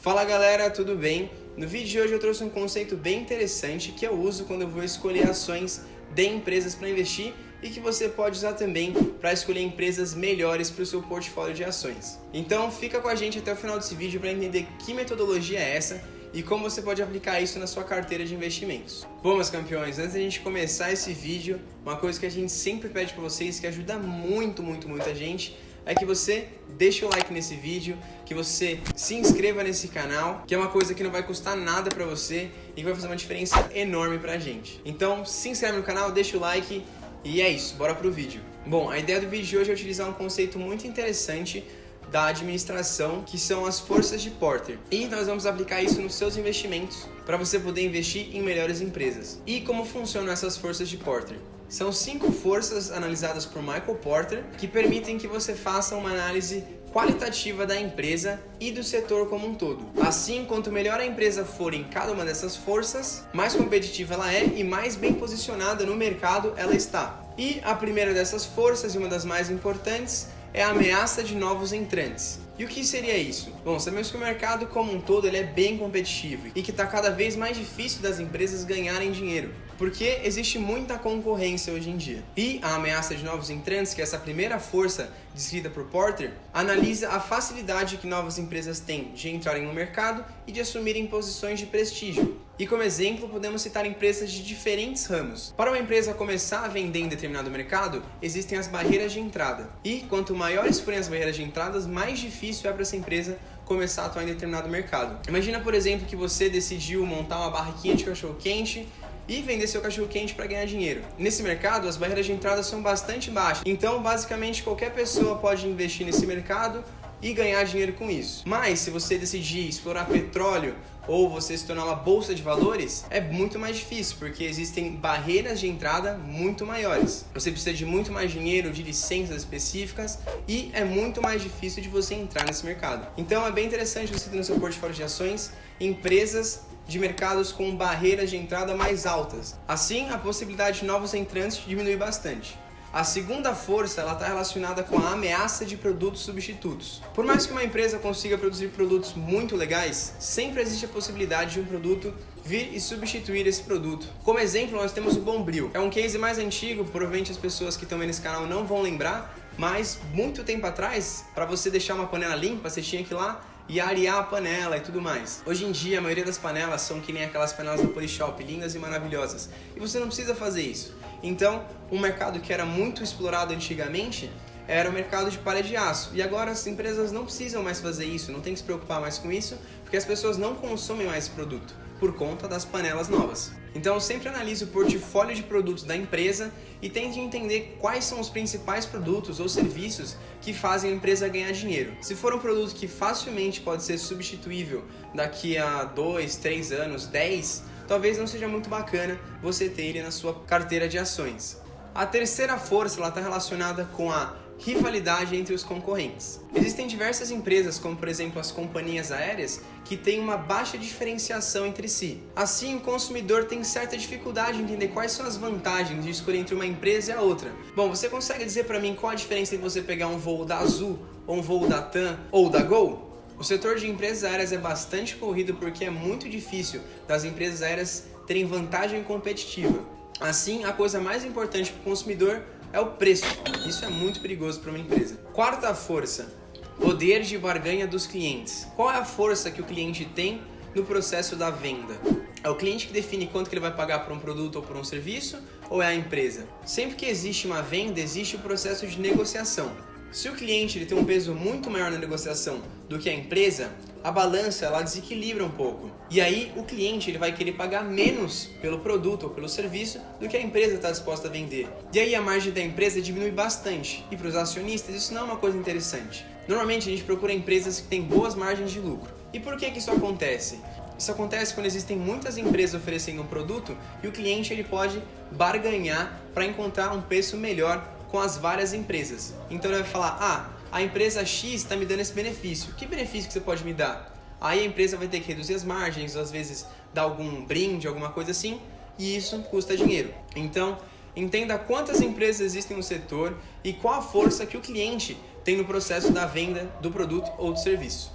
Fala galera, tudo bem? No vídeo de hoje eu trouxe um conceito bem interessante que eu uso quando eu vou escolher ações de empresas para investir e que você pode usar também para escolher empresas melhores para o seu portfólio de ações. Então fica com a gente até o final desse vídeo para entender que metodologia é essa e como você pode aplicar isso na sua carteira de investimentos. Bom, meus campeões, antes da gente começar esse vídeo, uma coisa que a gente sempre pede para vocês, que ajuda muita gente, é que você deixe o like nesse vídeo, que você se inscreva nesse canal, que é uma coisa que não vai custar nada pra você e que vai fazer uma diferença enorme pra gente. Então se inscreve no canal, deixa o like e é isso, bora pro vídeo. Bom, a ideia do vídeo de hoje é utilizar um conceito muito interessante da administração, que são as forças de Porter. E nós vamos aplicar isso nos seus investimentos para você poder investir em melhores empresas. E como funcionam essas forças de Porter? São 5 forças analisadas por Michael Porter que permitem que você faça uma análise qualitativa da empresa e do setor como um todo. Assim, quanto melhor a empresa for em cada uma dessas forças, mais competitiva ela é e mais bem posicionada no mercado ela está. E a primeira dessas forças, e uma das mais importantes, é a ameaça de novos entrantes. E o que seria isso? Bom, sabemos que o mercado como um todo ele é bem competitivo e que está cada vez mais difícil das empresas ganharem dinheiro, porque existe muita concorrência hoje em dia. E a ameaça de novos entrantes, que é essa primeira força descrita por Porter, analisa a facilidade que novas empresas têm de entrarem no mercado e de assumirem posições de prestígio. E como exemplo, podemos citar empresas de diferentes ramos. Para uma empresa começar a vender em determinado mercado, existem as barreiras de entrada. E quanto maiores forem as barreiras de entrada, mais difícil é para essa empresa começar a atuar em determinado mercado. Imagina, por exemplo, que você decidiu montar uma barraquinha de cachorro-quente e vender seu cachorro-quente para ganhar dinheiro. Nesse mercado, as barreiras de entrada são bastante baixas. Então, basicamente, qualquer pessoa pode investir nesse mercado e ganhar dinheiro com isso. Mas, se você decidir explorar petróleo ou você se tornar uma bolsa de valores, é muito mais difícil, porque existem barreiras de entrada muito maiores. Você precisa de muito mais dinheiro, de licenças específicas e é muito mais difícil de você entrar nesse mercado. Então, é bem interessante você ter no seu portfólio de ações empresas de mercados com barreiras de entrada mais altas. Assim, a possibilidade de novos entrantes diminui bastante. A segunda força está relacionada com a ameaça de produtos substitutos. Por mais que uma empresa consiga produzir produtos muito legais, sempre existe a possibilidade de um produto vir e substituir esse produto. Como exemplo, nós temos o Bombril. É um case mais antigo, provavelmente as pessoas que estão vendo esse canal não vão lembrar, mas muito tempo atrás, para você deixar uma panela limpa, você tinha que ir lá e arear a panela e tudo mais. Hoje em dia, a maioria das panelas são que nem aquelas panelas da Polishop, lindas e maravilhosas. E você não precisa fazer isso. Então, um mercado que era muito explorado antigamente era o mercado de palha de aço. E agora as empresas não precisam mais fazer isso, não tem que se preocupar mais com isso, porque as pessoas não consomem mais esse produto por conta das panelas novas. Então, sempre analise o portfólio de produtos da empresa e tente entender quais são os principais produtos ou serviços que fazem a empresa ganhar dinheiro. Se for um produto que facilmente pode ser substituível daqui a 2, 3 anos, 10, talvez não seja muito bacana você ter ele na sua carteira de ações. A terceira força está relacionada com a rivalidade entre os concorrentes. Existem diversas empresas, como por exemplo as companhias aéreas, que têm uma baixa diferenciação entre si. Assim, o consumidor tem certa dificuldade em entender quais são as vantagens de escolher entre uma empresa e a outra. Bom, você consegue dizer para mim qual a diferença entre você pegar um voo da Azul, ou um voo da TAM, ou da Gol? O setor de empresas aéreas é bastante corrido porque é muito difícil das empresas aéreas terem vantagem competitiva. Assim, a coisa mais importante para o consumidor é o preço. Isso é muito perigoso para uma empresa. Quarta força, poder de barganha dos clientes. Qual é a força que o cliente tem no processo da venda? É o cliente que define quanto que ele vai pagar por um produto ou por um serviço, ou é a empresa? Sempre que existe uma venda, existe o processo de negociação. Se o cliente ele tem um peso muito maior na negociação do que a empresa, a balança ela desequilibra um pouco. E aí o cliente ele vai querer pagar menos pelo produto ou pelo serviço do que a empresa está disposta a vender. E aí a margem da empresa diminui bastante. E para os acionistas isso não é uma coisa interessante. Normalmente a gente procura empresas que têm boas margens de lucro. E por que isso acontece? Isso acontece quando existem muitas empresas oferecendo um produto e o cliente ele pode barganhar para encontrar um preço melhor com as várias empresas. Então ele vai falar, a empresa X está me dando esse benefício. Que benefício que você pode me dar? Aí a empresa vai ter que reduzir as margens, às vezes dar algum brinde, alguma coisa assim, e isso custa dinheiro. Então, entenda quantas empresas existem no setor e qual a força que o cliente tem no processo da venda do produto ou do serviço.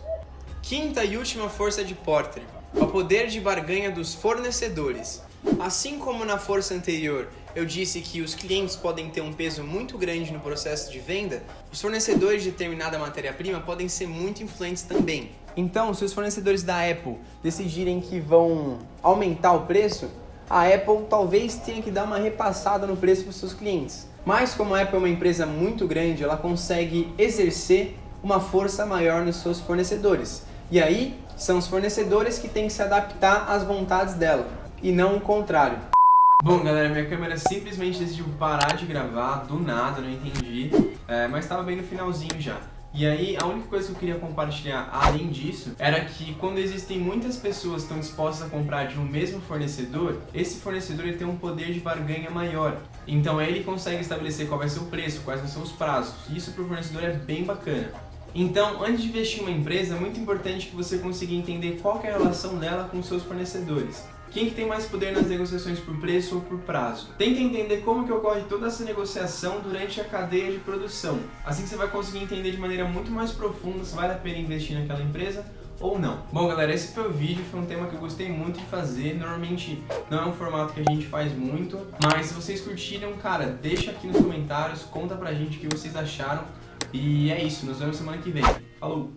Quinta e última força de Porter, o poder de barganha dos fornecedores. Assim como na força anterior eu disse que os clientes podem ter um peso muito grande no processo de venda, os fornecedores de determinada matéria-prima podem ser muito influentes também. Então, se os fornecedores da Apple decidirem que vão aumentar o preço, a Apple talvez tenha que dar uma repassada no preço para os seus clientes. Mas como a Apple é uma empresa muito grande, ela consegue exercer uma força maior nos seus fornecedores. E aí, são os fornecedores que têm que se adaptar às vontades dela, e não o contrário. Bom, galera, minha câmera simplesmente decidiu parar de gravar, do nada, não entendi, mas estava bem no finalzinho já. E aí, a única coisa que eu queria compartilhar além disso era que quando existem muitas pessoas que estão dispostas a comprar de um mesmo fornecedor, esse fornecedor ele tem um poder de barganha maior. Então ele consegue estabelecer qual vai ser o preço, quais vão ser os prazos. Isso para o fornecedor é bem bacana. Então, antes de investir em uma empresa, é muito importante que você consiga entender qual que é a relação dela com os seus fornecedores. Quem que tem mais poder nas negociações por preço ou por prazo? Tenta entender como que ocorre toda essa negociação durante a cadeia de produção. Assim você vai conseguir entender de maneira muito mais profunda se vale a pena investir naquela empresa ou não. Bom, galera, esse foi o vídeo, foi um tema que eu gostei muito de fazer. Normalmente não é um formato que a gente faz muito, mas se vocês curtiram, cara, deixa aqui nos comentários, conta pra gente o que vocês acharam. E é isso, nos vemos semana que vem. Falou!